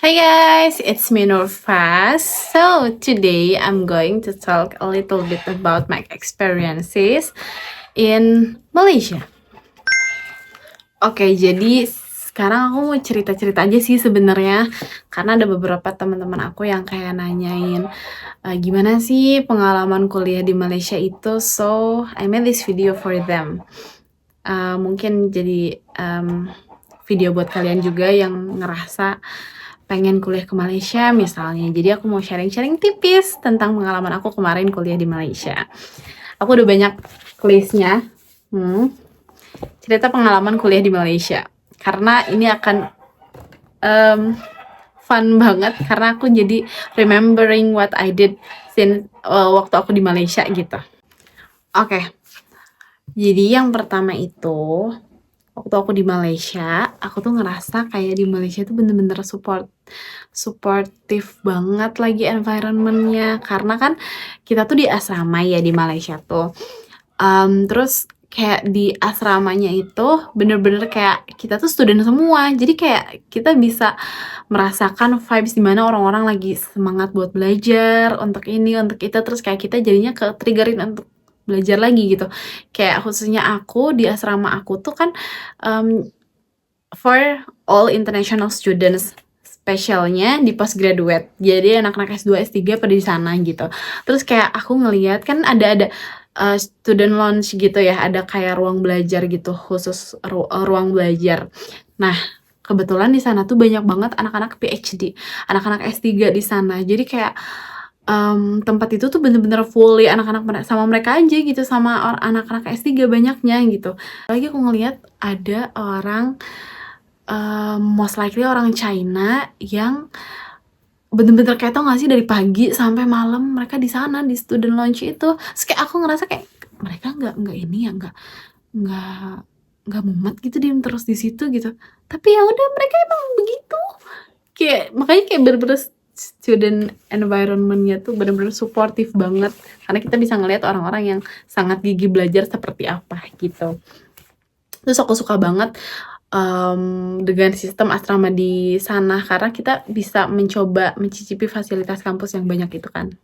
Hi guys, it's me Nurfas. So today I'm going to talk a little bit about my experiences in Malaysia. Oke, jadi sekarang aku mau cerita-cerita aja sih sebenarnya, karena ada beberapa teman-teman aku yang kayak nanyain gimana sih pengalaman kuliah di Malaysia itu. So I made this video for them. Mungkin jadi video buat kalian juga yang ngerasa pengen kuliah ke Malaysia misalnya. Jadi aku mau sharing-sharing tipis tentang pengalaman aku kemarin kuliah di Malaysia. Aku udah banyak listnya. Cerita pengalaman kuliah di Malaysia. Karena ini akan fun banget karena aku jadi remembering what I did since waktu aku di Malaysia gitu. Oke. Jadi yang pertama itu waktu aku di Malaysia, aku tuh ngerasa kayak di Malaysia tuh bener-bener supportive banget lagi environmentnya, karena kan kita tuh di asrama ya di Malaysia tuh. Terus kayak di asramanya itu bener-bener kayak kita tuh student semua, jadi kayak kita bisa merasakan vibes dimana orang-orang lagi semangat buat belajar untuk ini untuk itu, terus kayak kita jadinya ke triggerin untuk belajar lagi gitu. Kayak khususnya aku di asrama aku tuh kan for all international students, spesialnya di postgraduate. Jadi anak-anak S2, S3 pada di sana gitu. Terus kayak aku ngeliat kan ada student lounge gitu ya, ada kayak ruang belajar gitu, khusus ruang belajar. Nah, kebetulan di sana tuh banyak banget anak-anak PhD, anak-anak S3 di sana. Jadi kayak tempat itu tuh bener-bener fully anak-anak sama mereka aja gitu, sama anak-anak S3 banyaknya gitu. Lagi aku ngeliat ada orang most likely orang China yang bener-bener kayak tau gak sih dari pagi sampai malam mereka di sana di student lounge itu. Terus kayak aku ngerasa kayak mereka nggak ini ya nggak mumet gitu diem terus di situ gitu. Tapi ya udah mereka emang begitu. Kayak makanya kayak bener-bener student environment-nya tuh bener-bener supportive banget karena kita bisa ngelihat orang-orang yang sangat gigih belajar seperti apa gitu. Terus aku suka banget dengan sistem asrama di sana karena kita bisa mencoba mencicipi fasilitas kampus yang banyak itu kan.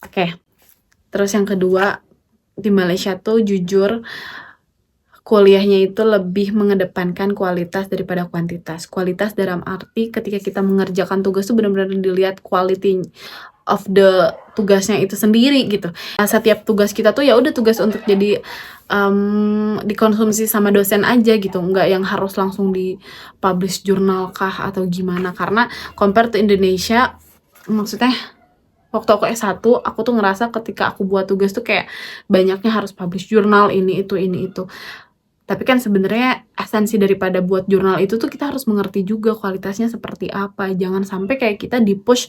Oke. Terus yang kedua, di Malaysia tuh jujur kuliahnya itu lebih mengedepankan kualitas daripada kuantitas. Kualitas dalam arti ketika kita mengerjakan tugas tuh benar-benar dilihat quality of the tugasnya itu sendiri gitu. Nah, setiap tugas kita tuh ya udah tugas untuk jadi dikonsumsi sama dosen aja gitu, nggak yang harus langsung di publish jurnal kah atau gimana. Karena compare to Indonesia, maksudnya waktu aku S1 aku tuh ngerasa ketika aku buat tugas tuh kayak banyaknya harus publish jurnal ini itu. Tapi kan sebenarnya esensi daripada buat jurnal itu tuh kita harus mengerti juga kualitasnya seperti apa. Jangan sampai kayak kita di-push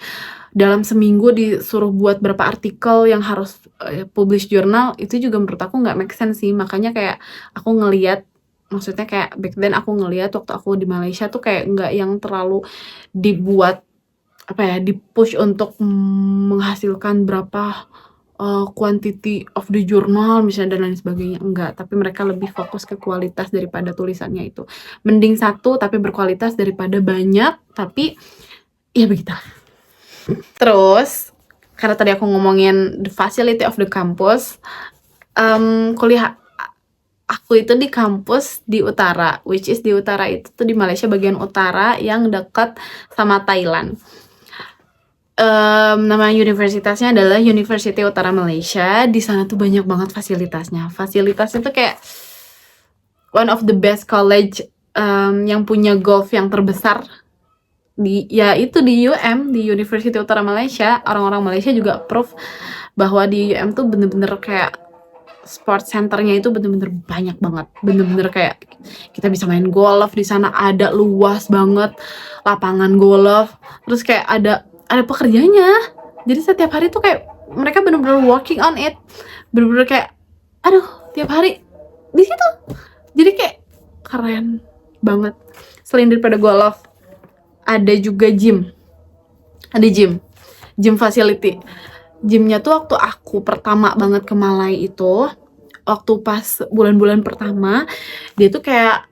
dalam seminggu disuruh buat berapa artikel yang harus publish jurnal, itu juga menurut aku nggak make sense sih. Makanya kayak aku ngelihat, maksudnya kayak back then aku ngelihat waktu aku di Malaysia tuh kayak nggak yang terlalu dibuat di-push untuk menghasilkan berapa quantity of the journal misalnya dan lain sebagainya, enggak, tapi mereka lebih fokus ke kualitas daripada tulisannya itu. Mending satu tapi berkualitas daripada banyak tapi ya begitu. Terus karena tadi aku ngomongin the facility of the campus, kuliah aku itu di kampus di utara, which is di utara itu tuh di Malaysia bagian utara yang dekat sama Thailand. Nama universitasnya adalah University Utara Malaysia. Di sana tuh banyak banget fasilitasnya. Fasilitasnya tuh kayak one of the best college yang punya golf yang terbesar di UM, di University Utara Malaysia. Orang-orang Malaysia juga approve bahwa di UM tuh bener-bener kayak sport centernya itu bener-bener banyak banget. Bener-bener kayak kita bisa main golf di sana, ada luas banget lapangan golf. Terus kayak ada pekerjanya. Jadi setiap hari tuh kayak mereka bener-bener working on it. Bener-bener kayak tiap hari di situ. Jadi kayak keren banget. Selain daripada golf, ada juga gym. Ada gym facility. Gymnya tuh waktu aku pertama banget ke Malai itu, waktu pas bulan-bulan pertama, dia tuh kayak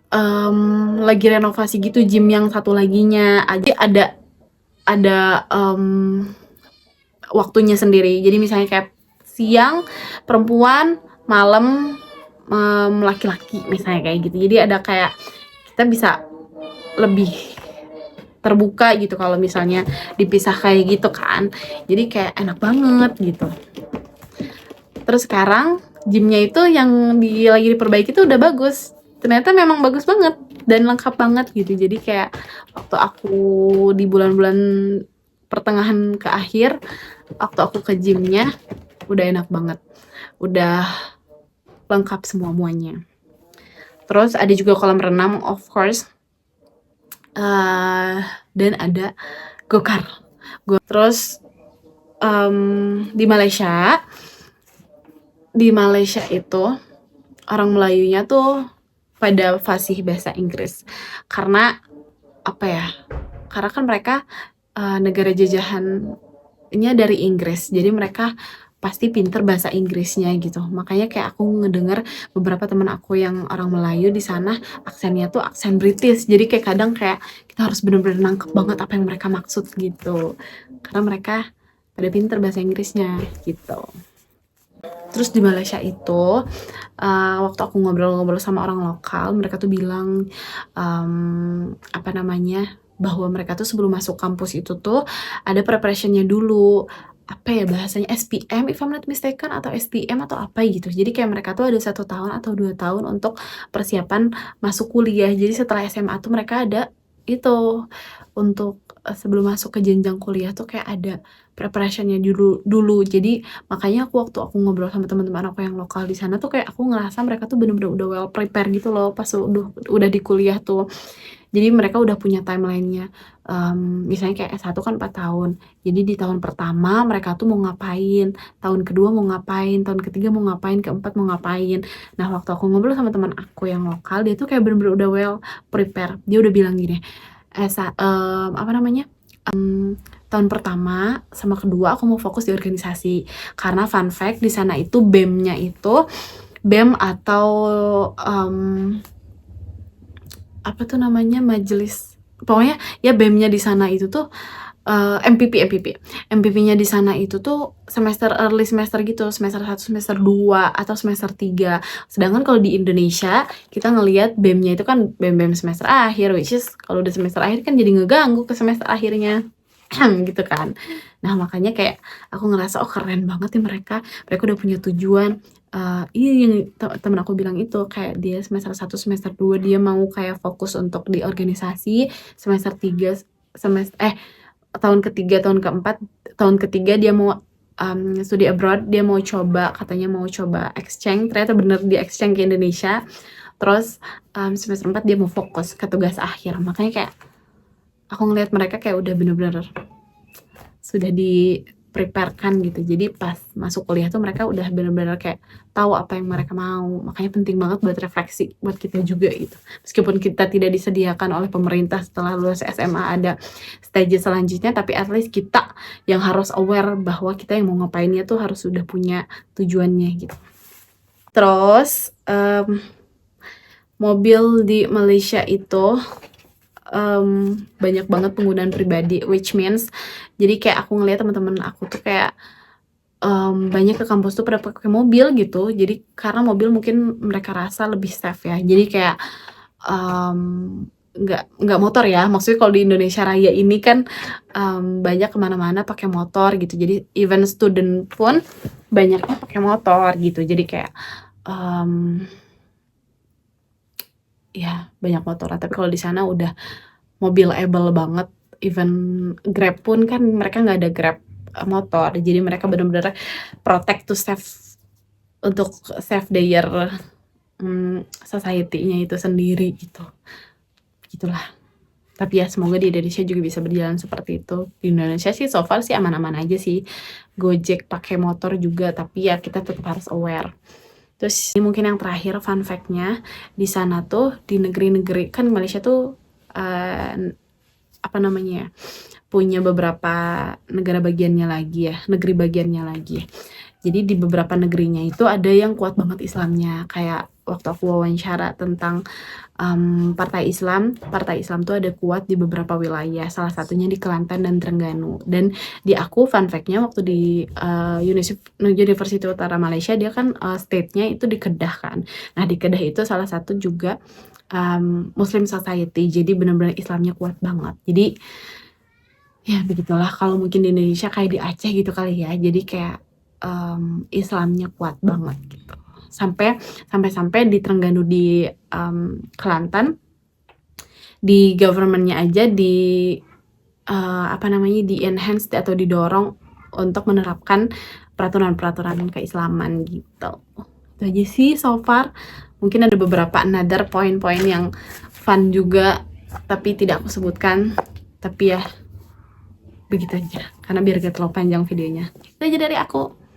lagi renovasi gitu gym yang satu laginya. Ada ada waktunya sendiri. Jadi misalnya kayak siang perempuan, malam laki-laki misalnya kayak gitu. Jadi ada kayak kita bisa lebih terbuka gitu kalau misalnya dipisah kayak gitu kan. Jadi kayak enak banget gitu. Terus sekarang gymnya itu yang lagi diperbaiki tuh udah bagus. Ternyata memang bagus banget dan lengkap banget gitu. Jadi kayak waktu aku di bulan-bulan pertengahan ke akhir, waktu aku ke gymnya udah enak banget. Udah lengkap semua-muanya. Terus ada juga kolam renang, of course. Dan ada go-kart. Terus di Malaysia itu orang Melayunya tuh pada fasih bahasa Inggris. Karena apa ya? Karena kan mereka negara jajahannya dari Inggris. Jadi mereka pasti pinter bahasa Inggrisnya gitu. Makanya kayak aku ngedenger beberapa teman aku yang orang Melayu di sana aksennya tuh aksen British. Jadi kayak kadang kayak kita harus bener-bener nangkep banget apa yang mereka maksud gitu. Karena mereka pada pinter bahasa Inggrisnya gitu. Terus di Malaysia itu waktu aku ngobrol-ngobrol sama orang lokal, mereka tuh bilang bahwa mereka tuh sebelum masuk kampus itu tuh ada preparationnya dulu, apa ya bahasanya, SPM if I'm not mistaken, atau STM atau apa gitu. Jadi kayak mereka tuh ada 1 tahun atau 2 tahun untuk persiapan masuk kuliah. Jadi setelah SMA tuh mereka ada itu untuk sebelum masuk ke jenjang kuliah tuh kayak ada preparationnya dulu. Jadi makanya waktu aku ngobrol sama teman-teman aku yang lokal di sana tuh kayak aku ngerasa mereka tuh bener-bener udah well prepare gitu loh pas udah di kuliah tuh. Jadi mereka udah punya timeline-nya. Misalnya kayak S1 kan 4 tahun. Jadi di tahun pertama mereka tuh mau ngapain, tahun kedua mau ngapain, tahun ketiga mau ngapain, keempat mau ngapain. Nah, waktu aku ngobrol sama teman aku yang lokal, dia tuh kayak bener-bener udah well prepare. Dia udah bilang gini, tahun pertama sama kedua aku mau fokus di organisasi. Karena fun fact di sana itu BEM-nya itu BEM atau majelis, pokoknya ya BEM-nya di sana itu tuh MPP-nya di sana itu tuh early semester gitu, semester 1, semester 2 atau semester 3. Sedangkan kalau di Indonesia kita ngelihat BEM-nya itu kan BEM semester akhir, which is kalau udah semester akhir kan jadi ngeganggu ke semester akhirnya. Gitu kan. Nah, makanya kayak aku ngerasa keren banget nih mereka udah punya tujuan. Iya yang temen aku bilang itu kayak dia semester 1, semester 2 dia mau kayak fokus untuk di organisasi, semester 3 tahun ketiga, tahun keempat, tahun ketiga dia mau studi abroad, dia mau coba, katanya mau coba exchange, ternyata bener di exchange ke Indonesia. Terus semester 4 dia mau fokus ke tugas akhir. Makanya kayak aku ngelihat mereka kayak udah bener-bener sudah di-prepare-kan gitu. Jadi pas masuk kuliah tuh mereka udah bener-bener kayak tahu apa yang mereka mau. Makanya penting banget buat refleksi buat kita juga gitu. Meskipun kita tidak disediakan oleh pemerintah setelah lulus SMA ada stage selanjutnya, tapi at least kita yang harus aware bahwa kita yang mau ngapainnya tuh harus sudah punya tujuannya gitu. Terus mobil di Malaysia itu banyak banget penggunaan pribadi, which means jadi kayak aku ngeliat teman-teman aku tuh kayak banyak ke kampus tuh pada pakai mobil gitu. Jadi karena mobil mungkin mereka rasa lebih safe ya. Jadi kayak nggak motor ya. Maksudnya kalau di Indonesia Raya ini kan banyak kemana-mana pakai motor gitu. Jadi even student pun banyaknya pakai motor gitu. Jadi kayak ya banyak motor, tapi kalau di sana udah mobil-able banget. Even Grab pun kan mereka nggak ada Grab motor, jadi mereka benar-benar protect to save untuk save their society-nya itu sendiri gitu. Gitulah. Tapi ya semoga di Indonesia juga bisa berjalan seperti itu. Di Indonesia sih so far sih aman-aman aja sih. Gojek pakai motor juga, tapi ya kita tetap harus aware. Terus ini mungkin yang terakhir fun fact-nya, di sana tuh di negeri-negeri kan Malaysia tuh punya beberapa negara bagiannya lagi ya, negeri bagiannya lagi. Jadi di beberapa negerinya itu ada yang kuat banget Islamnya, kayak waktu aku wawancara tentang, partai Islam tuh ada kuat di beberapa wilayah, salah satunya di Kelantan dan Trengganu. Dan di aku fun fact-nya waktu di, University Utara Malaysia dia kan, state-nya itu di Kedah kan. Nah di Kedah itu salah satu juga, Muslim society, jadi bener-bener Islamnya kuat banget. Jadi, ya begitulah kalau mungkin di Indonesia kayak di Aceh gitu kali ya, jadi kayak, Islamnya kuat banget gitu. Sampai di Trengganu di, Kelantan, di government-nya aja di-enhance atau didorong untuk menerapkan peraturan-peraturan keislaman gitu. Itu aja sih so far. Mungkin ada beberapa another poin-poin yang fun juga, tapi tidak aku sebutkan. Tapi ya begitu aja, karena biar gak terlalu panjang videonya. Itu aja dari aku.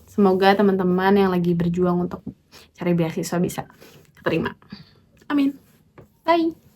Semoga teman-teman yang lagi berjuang untuk cari beasiswa bisa keterima. Amin. Bye.